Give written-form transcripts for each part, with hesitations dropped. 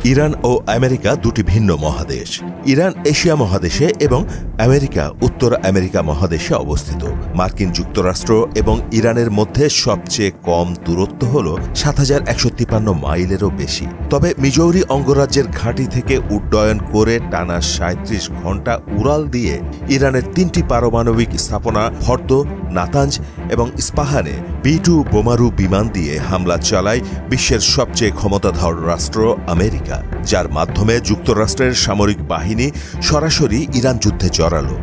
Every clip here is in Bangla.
ইরান ও আমেরিকা দুটি ভিন্ন মহাদেশ। ইরান এশিয়া মহাদেশে এবং আমেরিকা উত্তর আমেরিকা মহাদেশে অবস্থিত। মার্কিন যুক্তরাষ্ট্র এবং ইরানের মধ্যে সবচেয়ে কম দূরত্ব হল ৭,১৫৩ মাইলেরও বেশি। তবে মিজৌরি অঙ্গরাজ্যের ঘাঁটি থেকে উড্ডয়ন করে টানা ৩৭ ঘণ্টা উড়াল দিয়ে ইরানের ৩টি পারমাণবিক স্থাপনা ফর্দো, নাতাঞ্জ এবং ইস্পাহানে B-2 বোমারু বিমান দিয়ে হামলা চালায় বিশ্বের সবচেয়ে ক্ষমতাধর রাষ্ট্র আমেরিকা, যার মাধ্যমে যুক্তরাষ্ট্রের সামরিক বাহিনী সরাসরি ইরান যুদ্ধে জড়ালো।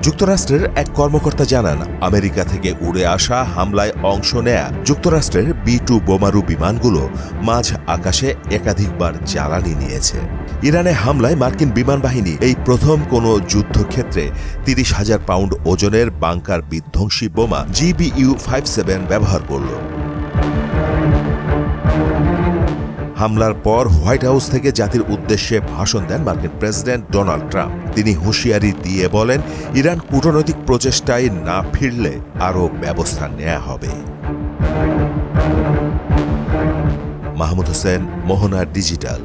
যুক্তরাষ্ট্রের এক কর্মকর্তা জানান, আমেরিকা থেকে উড়ে আসা হামলায় অংশ নেয়া যুক্তরাষ্ট্রের B-2 বোমারু বিমানগুলো মাঝ আকাশে একাধিকবার জ্বালানি নিয়েছে। ইরানে হামলায় মার্কিন বিমান বাহিনী এই প্রথম কোনো যুদ্ধক্ষেত্রে ৩০,০০০ পাউন্ড ওজনের বাংকার বিধ্বংসী বোমা GBU-57 ব্যবহার করল। হামলার পর হোয়াইট হাউস থেকে জাতির উদ্দেশ্যে ভাষণ দেন মার্কিন প্রেসিডেন্ট ডোনাল্ড ট্রাম্প। তিনি হুঁশিয়ারি দিয়ে বলেন, ইরান কূটনৈতিক প্রচেষ্টায় না ফিরলে আরও ব্যবস্থা নেওয়া হবে। মাহমুদ হোসেন, মোহনা ডিজিটাল।